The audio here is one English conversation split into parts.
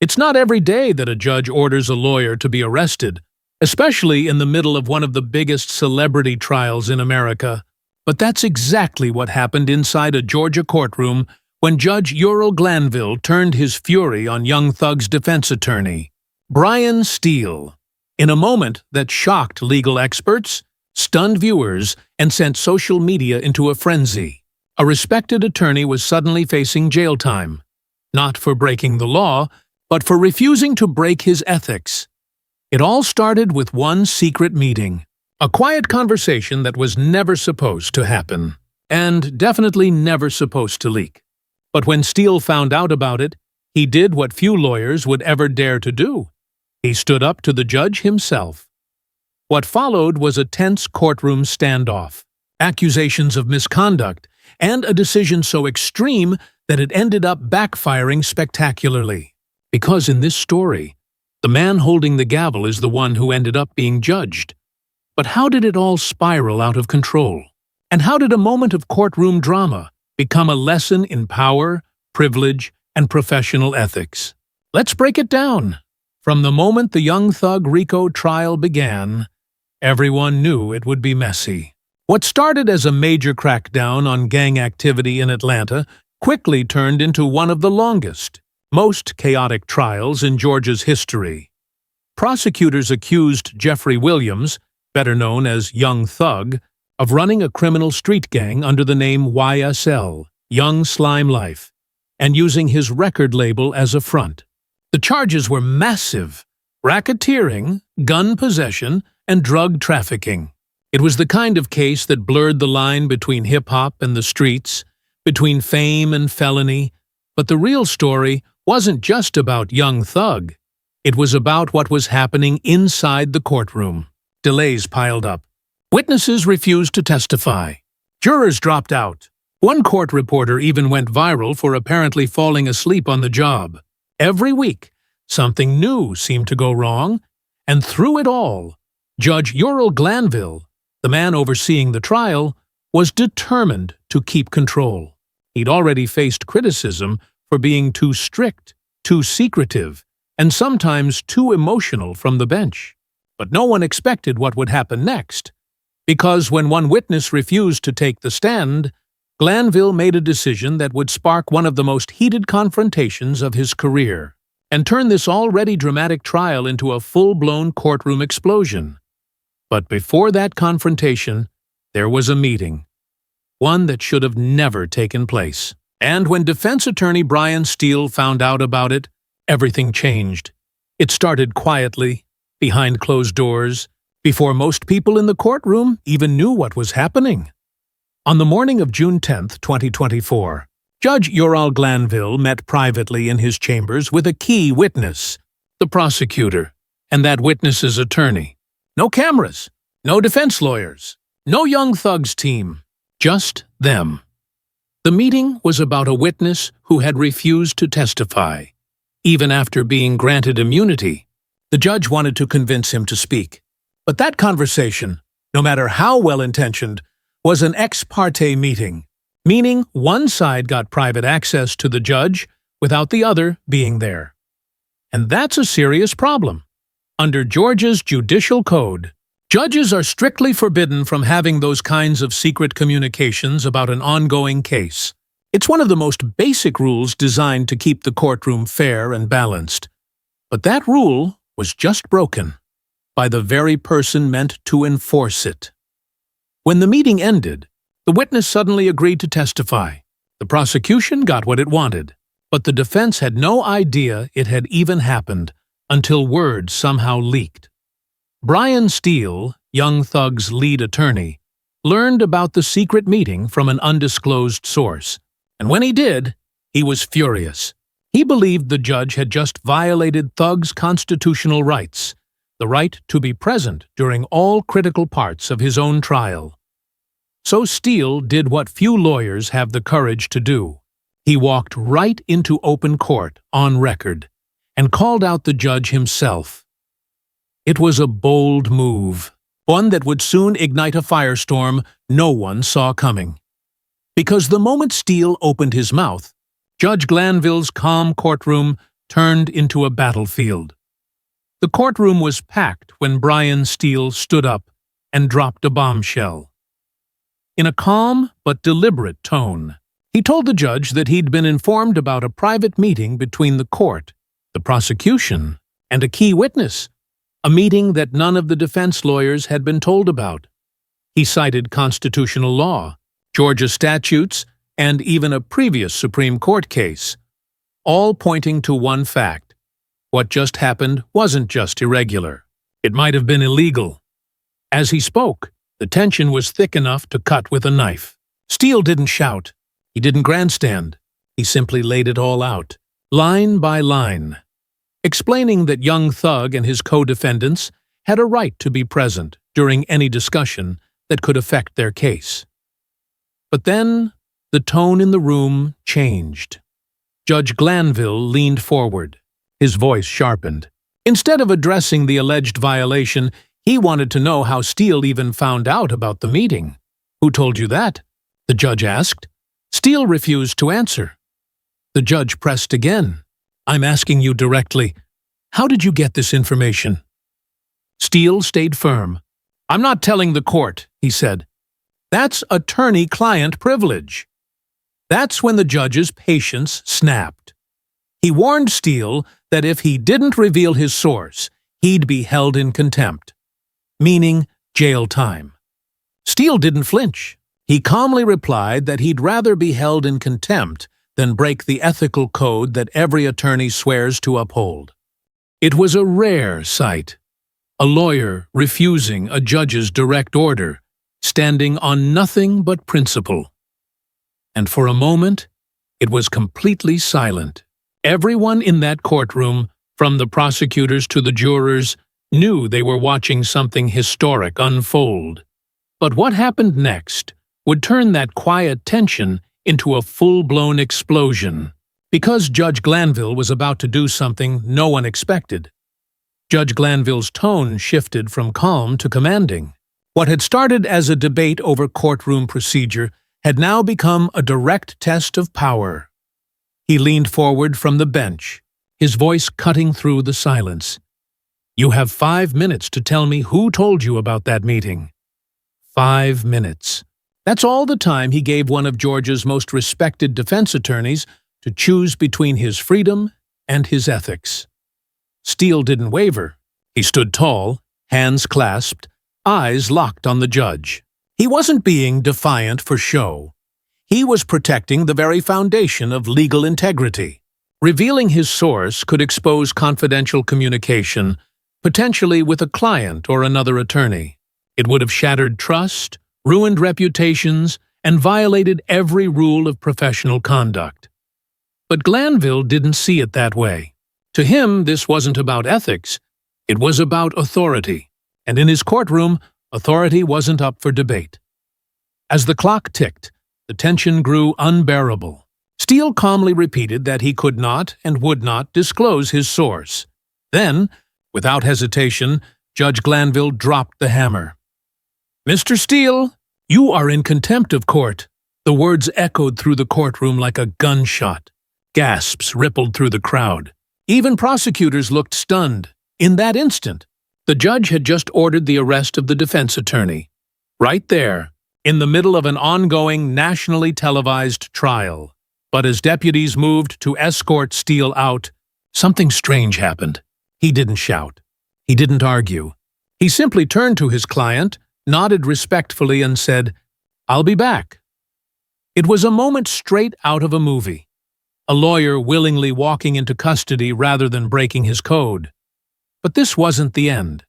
It's not every day that a judge orders a lawyer to be arrested, especially in the middle of one of the biggest celebrity trials in America. But that's exactly what happened inside a Georgia courtroom when Judge Ural Glanville turned his fury on Young Thug's defense attorney, Brian Steele. In a moment that shocked legal experts, stunned viewers, and sent social media into a frenzy, a respected attorney was suddenly facing jail time, not for breaking the law, but for refusing to break his ethics. It all started with one secret meeting, a quiet conversation that was never supposed to happen, and definitely never supposed to leak. But when Steele found out about it, he did what few lawyers would ever dare to do. He stood up to the judge himself. What followed was a tense courtroom standoff, accusations of misconduct, and a decision so extreme that it ended up backfiring spectacularly. Because in this story, the man holding the gavel is the one who ended up being judged. But how did it all spiral out of control? And how did a moment of courtroom drama become a lesson in power, privilege, and professional ethics? Let's break it down. From the moment the Young Thug RICO trial began, everyone knew it would be messy. What started as a major crackdown on gang activity in Atlanta quickly turned into one of the longest, most chaotic trials in Georgia's history. Prosecutors accused Jeffrey Williams, better known as Young Thug, of running a criminal street gang under the name YSL, Young Slime Life, and using his record label as a front. The charges were massive: racketeering, gun possession, and drug trafficking. It was the kind of case that blurred the line between hip-hop and the streets, between fame and felony, but the real story wasn't just about Young Thug. It was about what was happening inside the courtroom. Delays piled up. Witnesses refused to testify. Jurors dropped out. One court reporter even went viral for apparently falling asleep on the job. Every week, something new seemed to go wrong, and through it all, Judge Ural Glanville, the man overseeing the trial, was determined to keep control. He'd already faced criticism for being too strict, too secretive, and sometimes too emotional from the bench. But no one expected what would happen next, because when one witness refused to take the stand, Glanville made a decision that would spark one of the most heated confrontations of his career, and turn this already dramatic trial into a full-blown courtroom explosion. But before that confrontation, there was a meeting, one that should have never taken place. And when defense attorney Brian Steele found out about it, everything changed. It started quietly, behind closed doors, before most people in the courtroom even knew what was happening. On the morning of June 10, 2024, Judge Ural Glanville met privately in his chambers with a key witness, the prosecutor, and that witness's attorney. No cameras, no defense lawyers, no Young Thug's team, just them. The meeting was about a witness who had refused to testify. Even after being granted immunity, the judge wanted to convince him to speak. But that conversation, no matter how well-intentioned, was an ex parte meeting, meaning one side got private access to the judge without the other being there. And that's a serious problem. Under Georgia's judicial code, judges are strictly forbidden from having those kinds of secret communications about an ongoing case. It's one of the most basic rules designed to keep the courtroom fair and balanced. But that rule was just broken by the very person meant to enforce it. When the meeting ended, the witness suddenly agreed to testify. The prosecution got what it wanted, but the defense had no idea it had even happened until word somehow leaked. Brian Steele, Young Thug's lead attorney, learned about the secret meeting from an undisclosed source. And when he did, he was furious. He believed the judge had just violated Thug's constitutional rights, the right to be present during all critical parts of his own trial. So Steele did what few lawyers have the courage to do. He walked right into open court, on record, and called out the judge himself. It was a bold move, one that would soon ignite a firestorm no one saw coming. Because the moment Steele opened his mouth, Judge Glanville's calm courtroom turned into a battlefield. The courtroom was packed when Brian Steele stood up and dropped a bombshell. In a calm but deliberate tone, he told the judge that he'd been informed about a private meeting between the court, the prosecution, and a key witness, a meeting that none of the defense lawyers had been told about. He cited constitutional law, Georgia statutes, and even a previous Supreme Court case, all pointing to one fact. What just happened wasn't just irregular. It might have been illegal. As he spoke, the tension was thick enough to cut with a knife. Steele didn't shout. He didn't grandstand. He simply laid it all out, line by line, explaining that young Thug and his co-defendants had a right to be present during any discussion that could affect their case. But then, the tone in the room changed. Judge Glanville leaned forward. His voice sharpened. Instead of addressing the alleged violation, he wanted to know how Steele even found out about the meeting. "Who told you that?" the judge asked. Steele refused to answer. The judge pressed again. "I'm asking you directly. How did you get this information?" Steele stayed firm. "I'm not telling the court," he said. "That's attorney-client privilege." That's when the judge's patience snapped. He warned Steele that if he didn't reveal his source, he'd be held in contempt, meaning jail time. Steele didn't flinch. He calmly replied that he'd rather be held in contempt than break the ethical code that every attorney swears to uphold. It was a rare sight. A lawyer refusing a judge's direct order, standing on nothing but principle. And for a moment, it was completely silent. Everyone in that courtroom, from the prosecutors to the jurors, knew they were watching something historic unfold. But what happened next would turn that quiet tension into a full-blown explosion, because Judge Glanville was about to do something no one expected. Judge Glanville's tone shifted from calm to commanding. What had started as a debate over courtroom procedure had now become a direct test of power. He leaned forward from the bench, his voice cutting through the silence. "You have 5 minutes to tell me who told you about that meeting." 5 minutes. That's all the time he gave one of Georgia's most respected defense attorneys to choose between his freedom and his ethics. Steele didn't waver. He stood tall, hands clasped, eyes locked on the judge. He wasn't being defiant for show. He was protecting the very foundation of legal integrity. Revealing his source could expose confidential communication, potentially with a client or another attorney. It would have shattered trust, ruined reputations, and violated every rule of professional conduct. But Glanville didn't see it that way. To him, this wasn't about ethics. It was about authority. And in his courtroom, authority wasn't up for debate. As the clock ticked, the tension grew unbearable. Steele calmly repeated that he could not and would not disclose his source. Then, without hesitation, Judge Glanville dropped the hammer. "Mr. Steele, you are in contempt of court." The words echoed through the courtroom like a gunshot. Gasps rippled through the crowd. Even prosecutors looked stunned. In that instant, the judge had just ordered the arrest of the defense attorney. Right there, in the middle of an ongoing, nationally televised trial. But as deputies moved to escort Steele out, something strange happened. He didn't shout. He didn't argue. He simply turned to his client, nodded respectfully, and said, "I'll be back." It was a moment straight out of a movie. A lawyer willingly walking into custody rather than breaking his code. But this wasn't the end.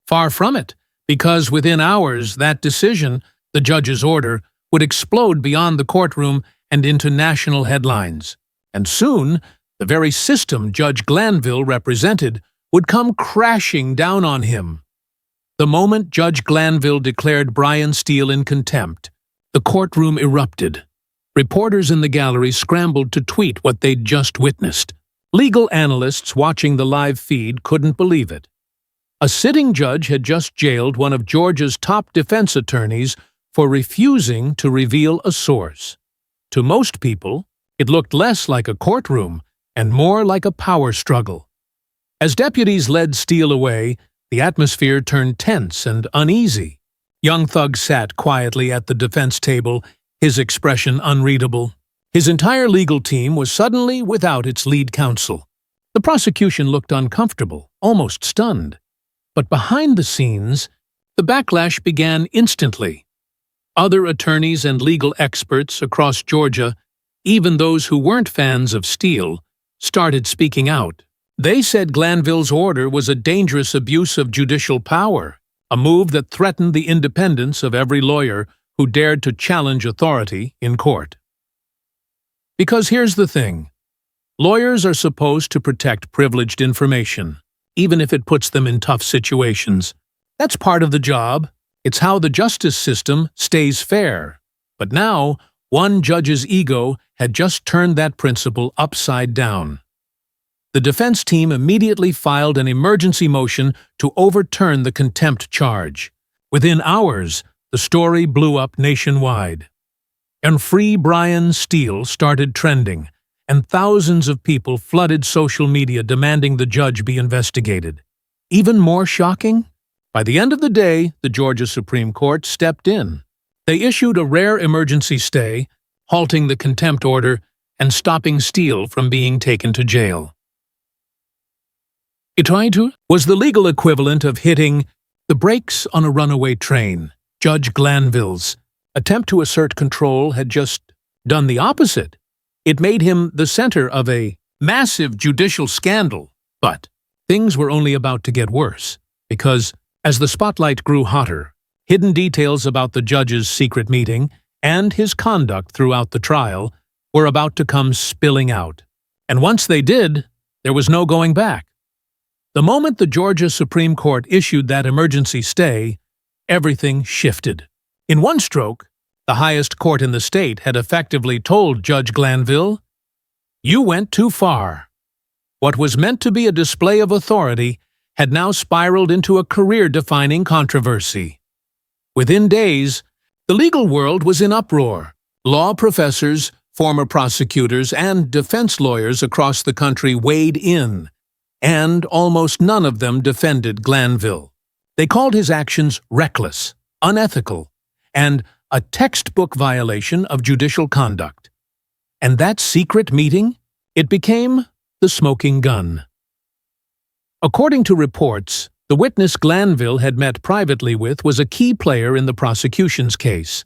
Far from it, because within hours that decision, the judge's order, would explode beyond the courtroom and into national headlines. And soon, the very system Judge Glanville represented would come crashing down on him. The moment Judge Glanville declared Brian Steele in contempt, the courtroom erupted. Reporters in the gallery scrambled to tweet what they'd just witnessed. Legal analysts watching the live feed couldn't believe it. A sitting judge had just jailed one of Georgia's top defense attorneys for refusing to reveal a source. To most people, it looked less like a courtroom and more like a power struggle. As deputies led Steele away, the atmosphere turned tense and uneasy. Young Thug sat quietly at the defense table, his expression unreadable. His entire legal team was suddenly without its lead counsel. The prosecution looked uncomfortable, almost stunned. But behind the scenes, the backlash began instantly. Other attorneys and legal experts across Georgia, even those who weren't fans of Steele, started speaking out. They said Glanville's order was a dangerous abuse of judicial power, a move that threatened the independence of every lawyer who dared to challenge authority in court. Because here's the thing. Lawyers are supposed to protect privileged information, even if it puts them in tough situations. That's part of the job. It's how the justice system stays fair. But now, one judge's ego had just turned that principle upside down. The defense team immediately filed an emergency motion to overturn the contempt charge. Within hours, the story blew up nationwide. And Free Brian Steele started trending, and thousands of people flooded social media demanding the judge be investigated. Even more shocking? By the end of the day, the Georgia Supreme Court stepped in. They issued a rare emergency stay, halting the contempt order and stopping Steele from being taken to jail. It was the legal equivalent of hitting the brakes on a runaway train. Judge Glanville's attempt to assert control had just done the opposite. It made him the center of a massive judicial scandal. But things were only about to get worse, because as the spotlight grew hotter, hidden details about the judge's secret meeting and his conduct throughout the trial were about to come spilling out. And once they did, there was no going back. The moment the Georgia Supreme Court issued that emergency stay, everything shifted. In one stroke, the highest court in the state had effectively told Judge Glanville, "You went too far." What was meant to be a display of authority had now spiraled into a career-defining controversy. Within days, the legal world was in uproar. Law professors, former prosecutors, and defense lawyers across the country weighed in, and almost none of them defended Glanville. They called his actions reckless, unethical, and a textbook violation of judicial conduct. And that secret meeting? It became the smoking gun. According to reports, the witness Glanville had met privately with was a key player in the prosecution's case,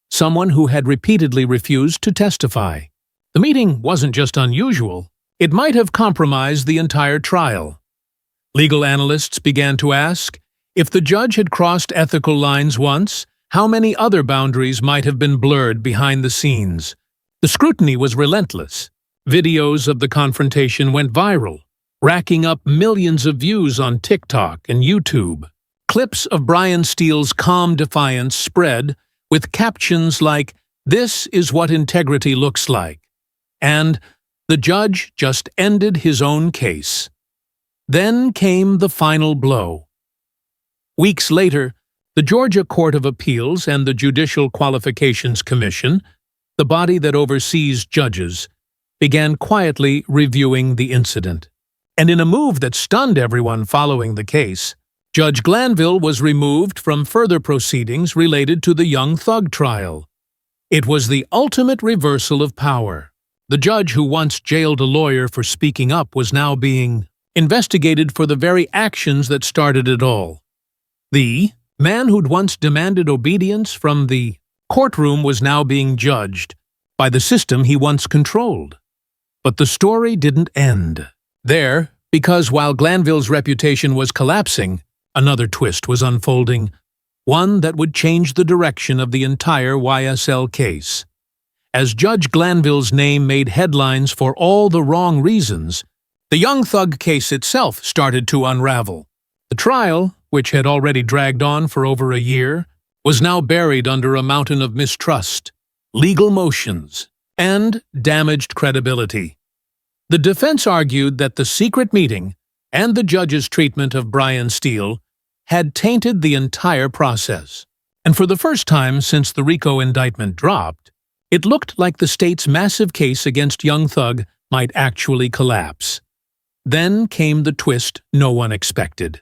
someone who had repeatedly refused to testify. The meeting wasn't just unusual, it might have compromised the entire trial. Legal analysts began to ask, if the judge had crossed ethical lines once, how many other boundaries might have been blurred behind the scenes? The scrutiny was relentless. Videos of the confrontation went viral, racking up millions of views on TikTok and YouTube. Clips of Brian Steele's calm defiance spread, with captions like, "This is what integrity looks like," and "The judge just ended his own case." Then came the final blow. Weeks later, the Georgia Court of Appeals and the Judicial Qualifications Commission, the body that oversees judges, began quietly reviewing the incident. And in a move that stunned everyone following the case, Judge Glanville was removed from further proceedings related to the Young Thug trial. It was the ultimate reversal of power. The judge who once jailed a lawyer for speaking up was now being investigated for the very actions that started it all. The man who'd once demanded obedience from the courtroom was now being judged by the system he once controlled. But the story didn't end there, because while Glanville's reputation was collapsing, another twist was unfolding, one that would change the direction of the entire YSL case. As Judge Glanville's name made headlines for all the wrong reasons, the Young Thug case itself started to unravel. The trial, which had already dragged on for over a year, was now buried under a mountain of mistrust, legal motions, and damaged credibility. The defense argued that the secret meeting and the judge's treatment of Brian Steele had tainted the entire process. And for the first time since the RICO indictment dropped, it looked like the state's massive case against Young Thug might actually collapse. Then came the twist no one expected.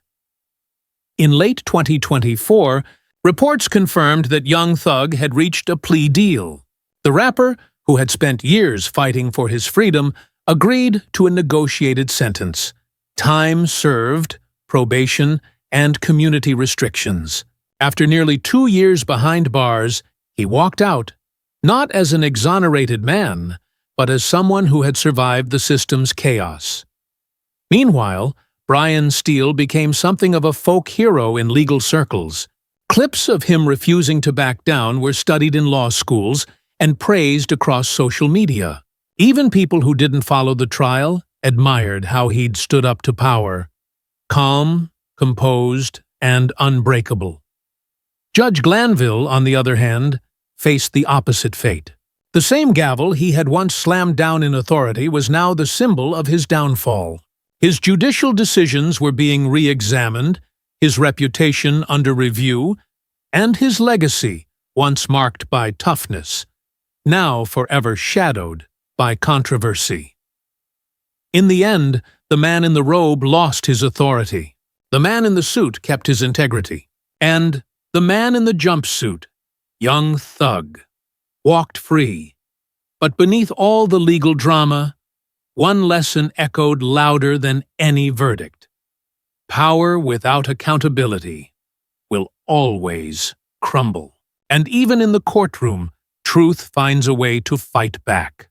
In late 2024, reports confirmed that Young Thug had reached a plea deal. The rapper, who had spent years fighting for his freedom, agreed to a negotiated sentence: time served, probation, and community restrictions. After nearly 2 years behind bars, he walked out, not as an exonerated man, but as someone who had survived the system's chaos. Meanwhile, Brian Steele became something of a folk hero in legal circles. Clips of him refusing to back down were studied in law schools and praised across social media. Even people who didn't follow the trial admired how he'd stood up to power. Calm, composed, and unbreakable. Judge Glanville, on the other hand, faced the opposite fate. The same gavel he had once slammed down in authority was now the symbol of his downfall. His judicial decisions were being re-examined, his reputation under review, and his legacy, once marked by toughness, now forever shadowed by controversy. In the end, the man in the robe lost his authority. The man in the suit kept his integrity. And the man in the jumpsuit, Young Thug, walked free. But beneath all the legal drama, one lesson echoed louder than any verdict. Power without accountability will always crumble. And even in the courtroom, truth finds a way to fight back.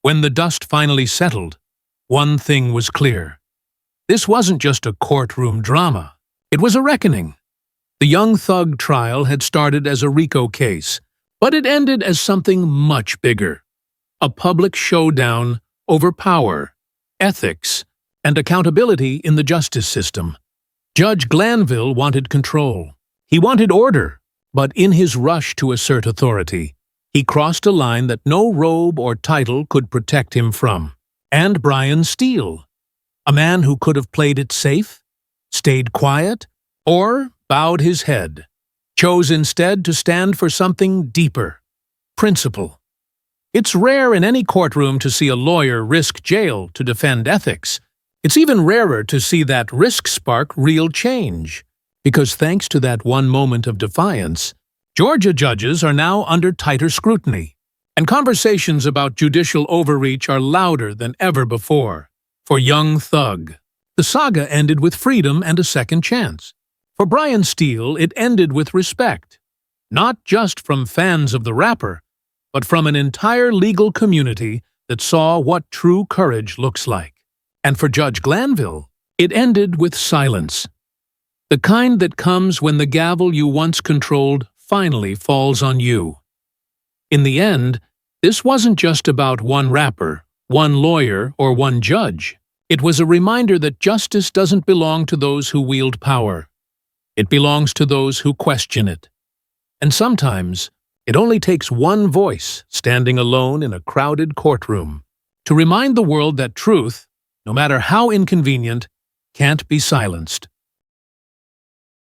When the dust finally settled, one thing was clear. This wasn't just a courtroom drama. It was a reckoning. The Young Thug trial had started as a RICO case, but it ended as something much bigger. A public showdown over power, ethics, and accountability in the justice system. Judge Glanville wanted control. He wanted order, but in his rush to assert authority, he crossed a line that no robe or title could protect him from. And Brian Steele, a man who could have played it safe, stayed quiet, or bowed his head, chose instead to stand for something deeper: principle. It's rare in any courtroom to see a lawyer risk jail to defend ethics. It's even rarer to see that risk spark real change, because thanks to that one moment of defiance, Georgia judges are now under tighter scrutiny, and conversations about judicial overreach are louder than ever before. For Young Thug, the saga ended with freedom and a second chance. For Brian Steele, it ended with respect, not just from fans of the rapper, but from an entire legal community that saw what true courage looks like. And for Judge Glanville, it ended with silence. The kind that comes when the gavel you once controlled finally falls on you. In the end, this wasn't just about one rapper, one lawyer, or one judge. It was a reminder that justice doesn't belong to those who wield power. It belongs to those who question it. And sometimes, it only takes one voice standing alone in a crowded courtroom to remind the world that truth, no matter how inconvenient, can't be silenced.